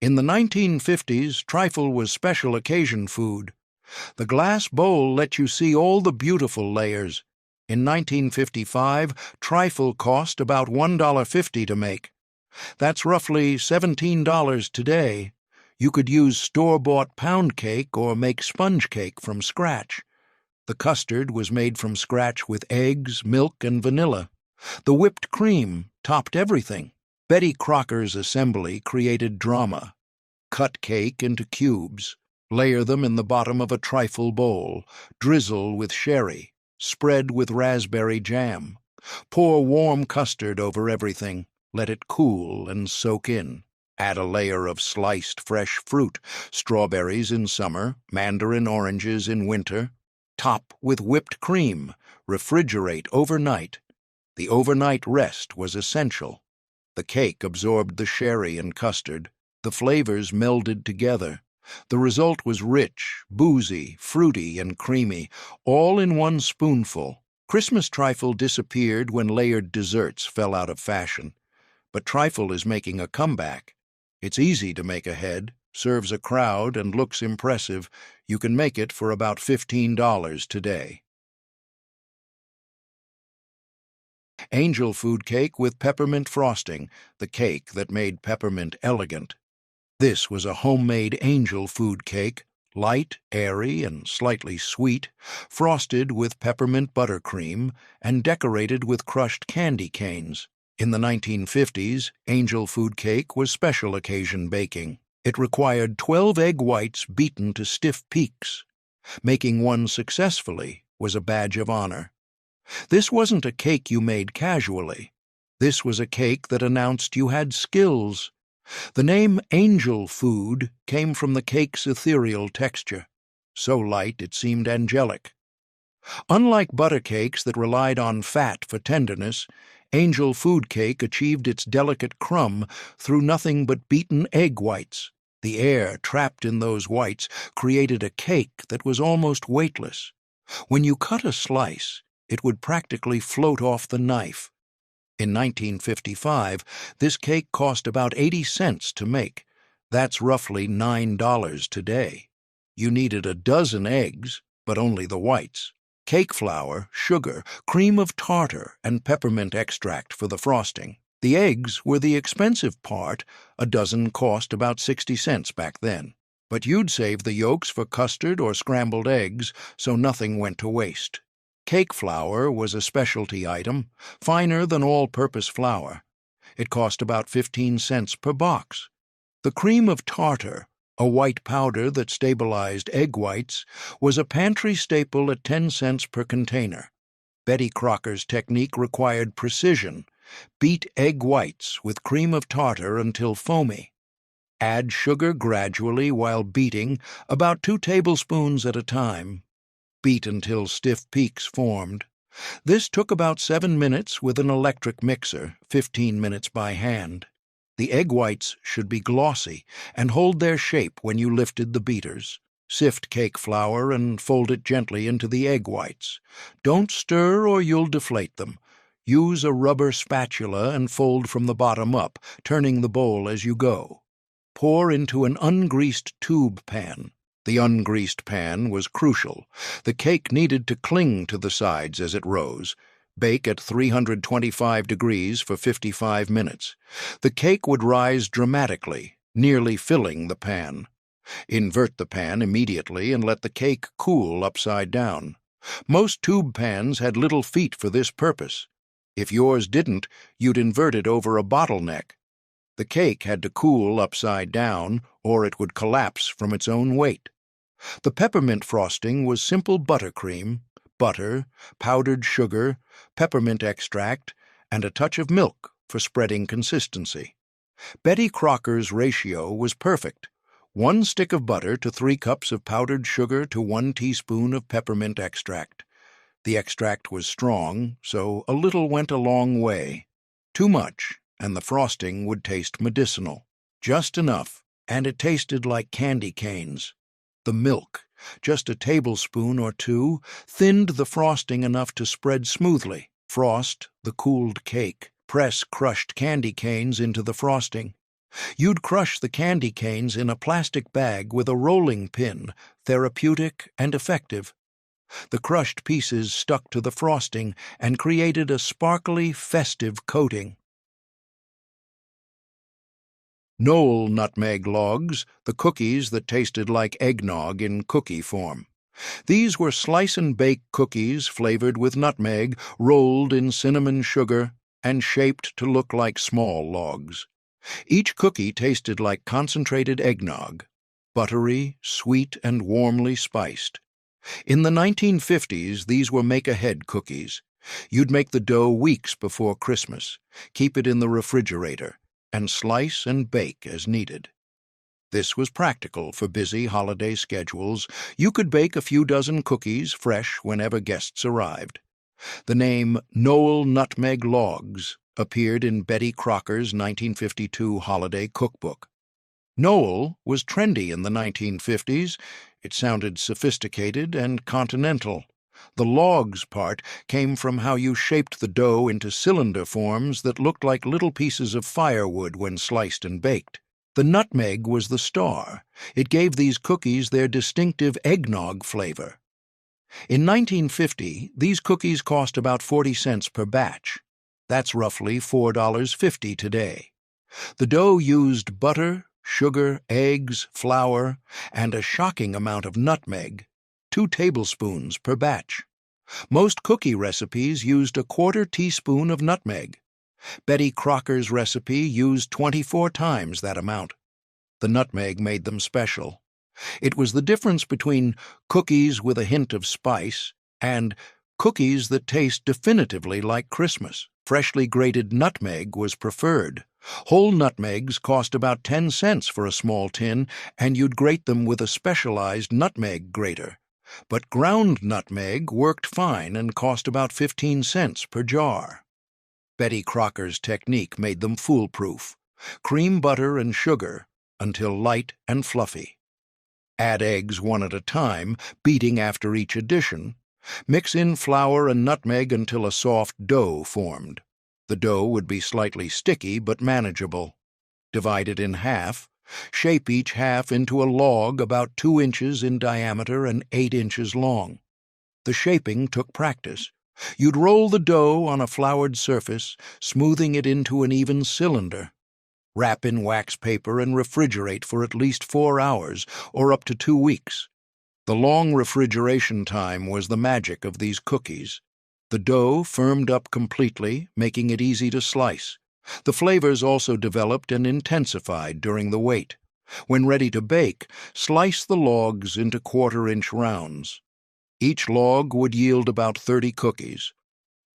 In the 1950s, trifle was special occasion food. The glass bowl let you see all the beautiful layers. In 1955, trifle cost about $1.50 to make. That's roughly $17 today. You could use store-bought pound cake or make sponge cake from scratch. The custard was made from scratch with eggs, milk, and vanilla. The whipped cream topped everything. Betty Crocker's assembly created drama. Cut cake into cubes. Layer them in the bottom of a trifle bowl. Drizzle with sherry. Spread with raspberry jam. Pour warm custard over everything. Let it cool and soak in. Add a layer of sliced fresh fruit, strawberries in summer, mandarin oranges in winter. Top with whipped cream. Refrigerate overnight. The overnight rest was essential. The cake absorbed the sherry and custard. The flavors melded together. The result was rich, boozy, fruity, and creamy, all in one spoonful. Christmas trifle disappeared when layered desserts fell out of fashion. But trifle is making a comeback. It's easy to make ahead, serves a crowd, and looks impressive. You can make it for about $15 today. Angel food cake with peppermint frosting, the cake that made peppermint elegant. This was a homemade angel food cake, light, airy, and slightly sweet, frosted with peppermint buttercream and decorated with crushed candy canes. In the 1950s, angel food cake was special occasion baking. It required 12 egg whites beaten to stiff peaks. Making one successfully was a badge of honor. This wasn't a cake you made casually. This was a cake that announced you had skills. The name angel food came from the cake's ethereal texture. So light it seemed angelic. Unlike butter cakes that relied on fat for tenderness, angel food cake achieved its delicate crumb through nothing but beaten egg whites. The air trapped in those whites created a cake that was almost weightless. When you cut a slice, it would practically float off the knife. In 1955, this cake cost about 80 cents to make. That's roughly $9 today. You needed a dozen eggs, but only the whites. Cake flour, sugar, cream of tartar, and peppermint extract for the frosting. The eggs were the expensive part. A dozen cost about 60 cents back then. But you'd save the yolks for custard or scrambled eggs, so nothing went to waste. Cake flour was a specialty item, finer than all-purpose flour. It cost about 15 cents per box. The cream of tartar, a white powder that stabilized egg whites, was a pantry staple at 10 cents per container. Betty Crocker's technique required precision. Beat egg whites with cream of tartar until foamy. Add sugar gradually while beating, about 2 tablespoons at a time. Beat until stiff peaks formed. This took about 7 minutes with an electric mixer, 15 minutes by hand. The egg whites should be glossy and hold their shape when you lifted the beaters. Sift cake flour and fold it gently into the egg whites. Don't stir or you'll deflate them. Use a rubber spatula and fold from the bottom up, turning the bowl as you go. pour into an ungreased tube pan. The ungreased pan was crucial. The cake needed to cling to the sides as it rose. Bake at 325 degrees for 55 minutes. The cake would rise dramatically, nearly filling the pan. Invert the pan immediately and let the cake cool upside down. Most tube pans had little feet for this purpose. If yours didn't, you'd invert it over a bottleneck. The cake had to cool upside down, or it would collapse from its own weight. The peppermint frosting was simple buttercream, butter, powdered sugar, peppermint extract, and a touch of milk for spreading consistency. Betty Crocker's ratio was perfect. 1 stick of butter to 3 cups of powdered sugar to 1 teaspoon of peppermint extract. The extract was strong, so a little went a long way. Too much, and the frosting would taste medicinal. Just enough, and it tasted like candy canes. The milk, just a tablespoon or 2, thinned the frosting enough to spread smoothly. Frost the cooled cake. Press crushed candy canes into the frosting. You'd crush the candy canes in a plastic bag with a rolling pin, therapeutic and effective. The crushed pieces stuck to the frosting and created a sparkly, festive coating. Noel nutmeg logs, the cookies that tasted like eggnog in cookie form. These were slice-and-bake cookies flavored with nutmeg, rolled in cinnamon sugar, and shaped to look like small logs. Each cookie tasted like concentrated eggnog, buttery, sweet, and warmly spiced. In the 1950s, these were make-ahead cookies. You'd make the dough weeks before Christmas, keep it in the refrigerator, and slice and bake as needed. This was practical for busy holiday schedules. You could bake a few dozen cookies fresh whenever guests arrived. The name Noel Nutmeg Logs appeared in Betty Crocker's 1952 holiday cookbook. Noel was trendy in the 1950s. It sounded sophisticated and continental. The logs part came from how you shaped the dough into cylinder forms that looked like little pieces of firewood when sliced and baked. The nutmeg was the star. It gave these cookies their distinctive eggnog flavor. In 1950, these cookies cost about 40 cents per batch. That's roughly $4.50 today. The dough used butter, sugar, eggs, flour, and a shocking amount of nutmeg, 2 tablespoons per batch. Most cookie recipes used a 1/4 teaspoon of nutmeg. Betty Crocker's recipe used 24 times that amount. The nutmeg made them special. It was the difference between cookies with a hint of spice and cookies that taste definitively like Christmas. Freshly grated nutmeg was preferred. Whole nutmegs cost about 10 cents for a small tin, and you'd grate them with a specialized nutmeg grater. But ground nutmeg worked fine and cost about 15 cents per jar. Betty Crocker's technique made them foolproof. Cream butter and sugar until light and fluffy. Add eggs one at a time, beating after each addition. Mix in flour and nutmeg until a soft dough formed. The dough would be slightly sticky but manageable. Divide it in half. Shape each half into a log about 2 inches in diameter and 8 inches long. The shaping took practice. You'd roll the dough on a floured surface, smoothing it into an even cylinder. Wrap in wax paper and refrigerate for at least 4 hours, or up to 2 weeks. The long refrigeration time was the magic of these cookies. The dough firmed up completely, making it easy to slice. The flavors also developed and intensified during the wait. When ready to bake, slice the logs into 1/4-inch rounds. Each log would yield about 30 cookies.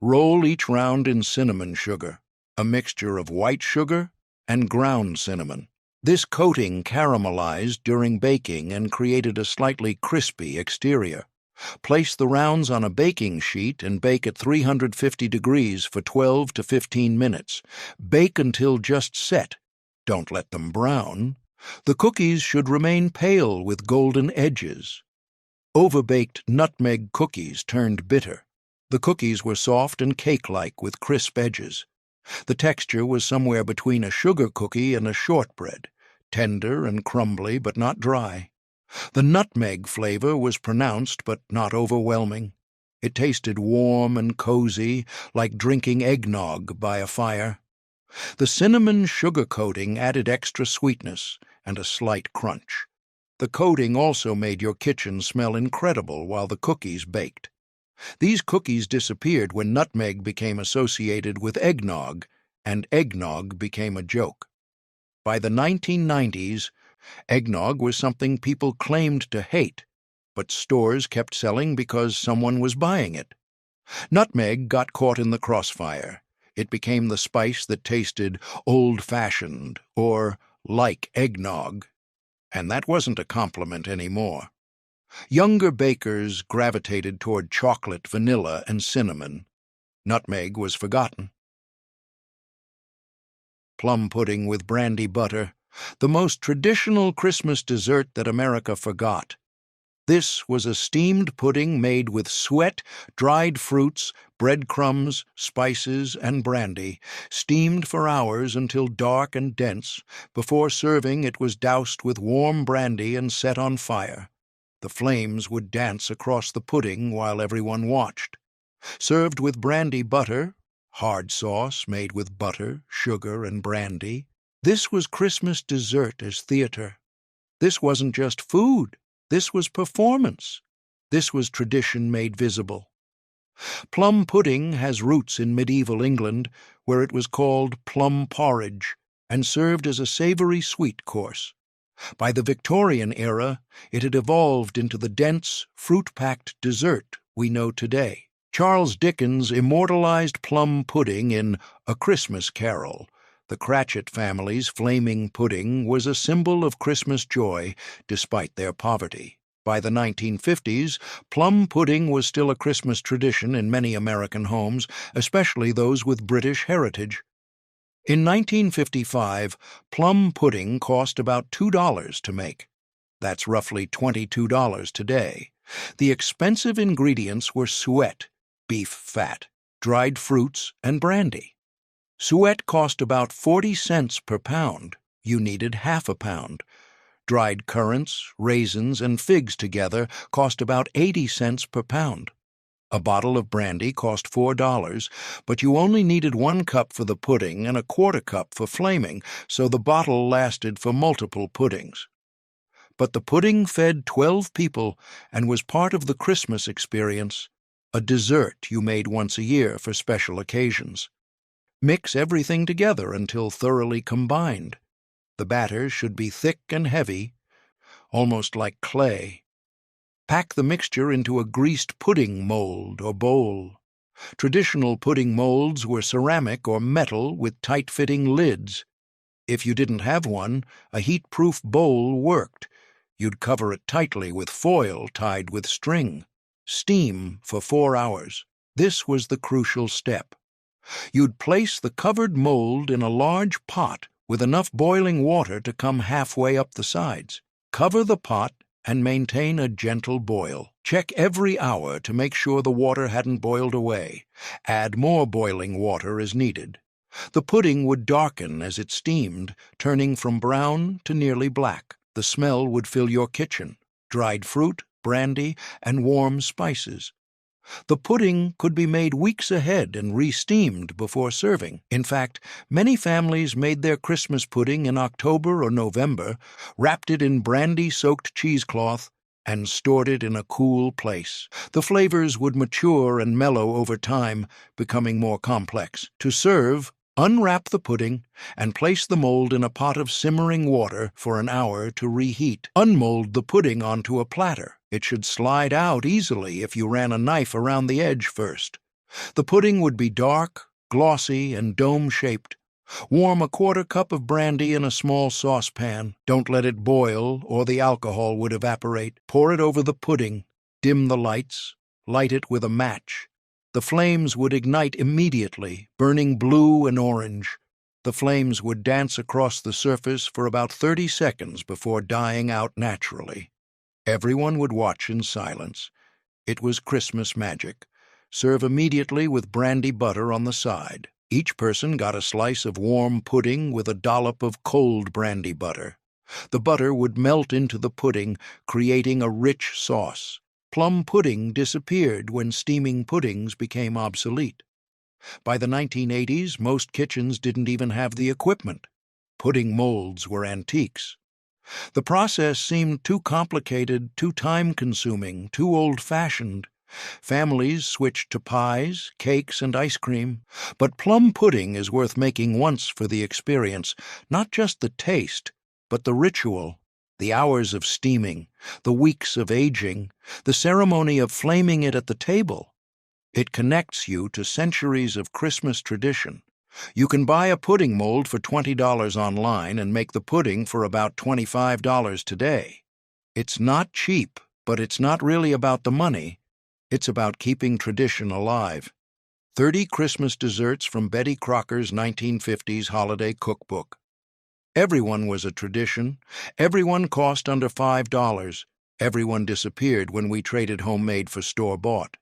Roll each round in cinnamon sugar, a mixture of white sugar and ground cinnamon. This coating caramelized during baking and created a slightly crispy exterior. Place the rounds on a baking sheet and bake at 350 degrees for 12 to 15 minutes. Bake until just set. Don't let them brown. The cookies should remain pale with golden edges. Overbaked nutmeg cookies turned bitter. The cookies were soft and cake-like with crisp edges. The texture was somewhere between a sugar cookie and a shortbread, tender and crumbly but not dry. The nutmeg flavor was pronounced but not overwhelming. It tasted warm and cozy, like drinking eggnog by a fire. The cinnamon sugar coating added extra sweetness and a slight crunch. The coating also made your kitchen smell incredible while the cookies baked. These cookies disappeared when nutmeg became associated with eggnog, and eggnog became a joke. By the 1990s, eggnog was something people claimed to hate, but stores kept selling because someone was buying it. Nutmeg got caught in the crossfire. It became the spice that tasted old-fashioned or like eggnog, and that wasn't a compliment anymore. Younger bakers gravitated toward chocolate, vanilla, and cinnamon. Nutmeg was forgotten. Plum pudding with brandy butter, the most traditional Christmas dessert that America forgot. This was a steamed pudding made with sweat, dried fruits, breadcrumbs, spices, and brandy, steamed for hours until dark and dense. Before serving, it was doused with warm brandy and set on fire. The flames would dance across the pudding while everyone watched. Served with brandy butter, hard sauce made with butter, sugar, and brandy, this was Christmas dessert as theater. This wasn't just food. This was performance. This was tradition made visible. Plum pudding has roots in medieval England, where it was called plum porridge and served as a savory sweet course. By the Victorian era, it had evolved into the dense, fruit-packed dessert we know today. Charles Dickens immortalized plum pudding in A Christmas Carol. The Cratchit family's flaming pudding was a symbol of Christmas joy despite their poverty. By the 1950s, plum pudding was still a Christmas tradition in many American homes, especially those with British heritage. In 1955, plum pudding cost about $2 to make. That's roughly $22 today. The expensive ingredients were suet, beef fat, dried fruits, and brandy. Suet cost about 40 cents per pound. You needed half a pound. Dried currants, raisins, and figs together cost about 80 cents per pound. A bottle of brandy cost $4, but you only needed 1 cup for the pudding and a 1/4 cup for flaming, so the bottle lasted for multiple puddings. But the pudding fed 12 people and was part of the Christmas experience, a dessert you made once a year for special occasions. Mix everything together until thoroughly combined. The batter should be thick and heavy, almost like clay. Pack the mixture into a greased pudding mold or bowl. Traditional pudding molds were ceramic or metal with tight-fitting lids. If you didn't have one, a heat-proof bowl worked. You'd cover it tightly with foil tied with string. Steam for 4 hours. This was the crucial step. You'd place the covered mold in a large pot with enough boiling water to come halfway up the sides. Cover the pot and maintain a gentle boil. Check every hour to make sure the water hadn't boiled away. Add more boiling water as needed. The pudding would darken as it steamed, turning from brown to nearly black. The smell would fill your kitchen. Dried fruit, brandy, and warm spices. The pudding could be made weeks ahead and re-steamed before serving. In fact, many families made their Christmas pudding in October or November, wrapped it in brandy-soaked cheesecloth, and stored it in a cool place. The flavors would mature and mellow over time, becoming more complex. To serve, unwrap the pudding and place the mold in a pot of simmering water for an hour to reheat. Unmold the pudding onto a platter. It should slide out easily if you ran a knife around the edge first. The pudding would be dark, glossy, and dome-shaped. Warm a 1/4 cup of brandy in a small saucepan. Don't let it boil or the alcohol would evaporate. Pour it over the pudding. Dim the lights. Light it with a match. The flames would ignite immediately, burning blue and orange. The flames would dance across the surface for about 30 seconds before dying out naturally. Everyone would watch in silence. It was Christmas magic. Serve immediately with brandy butter on the side. Each person got a slice of warm pudding with a dollop of cold brandy butter. The butter would melt into the pudding, creating a rich sauce. Plum pudding disappeared when steaming puddings became obsolete. By the 1980s, most kitchens didn't even have the equipment. Pudding molds were antiques. The process seemed too complicated, too time-consuming, too old-fashioned. Families switched to pies, cakes, and ice cream. But plum pudding is worth making once for the experience, not just the taste, but the ritual, the hours of steaming, the weeks of aging, the ceremony of flaming it at the table. It connects you to centuries of Christmas tradition. You can buy a pudding mold for $20 online and make the pudding for about $25 today. It's not cheap, but it's not really about the money. It's about keeping tradition alive. 30 Christmas desserts from Betty Crocker's 1950s holiday cookbook. Everyone was a tradition. Everyone cost under $5. Everyone disappeared when we traded homemade for store-bought.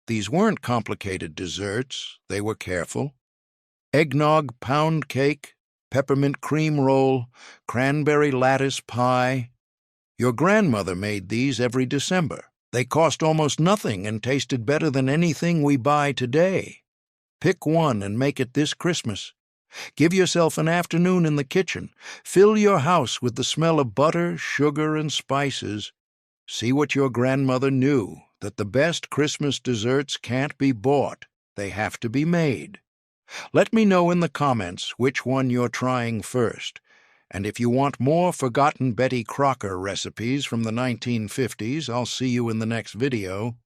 These weren't complicated desserts. They were careful. Eggnog pound cake, peppermint cream roll, cranberry lattice pie. Your grandmother made these every December. They cost almost nothing and tasted better than anything we buy today. Pick one and make it this Christmas. Give yourself an afternoon in the kitchen. Fill your house with the smell of butter, sugar, and spices. See what your grandmother knew, that the best Christmas desserts can't be bought. They have to be made. Let me know in the comments which one you're trying first. And if you want more forgotten Betty Crocker recipes from the 1950s, I'll see you in the next video.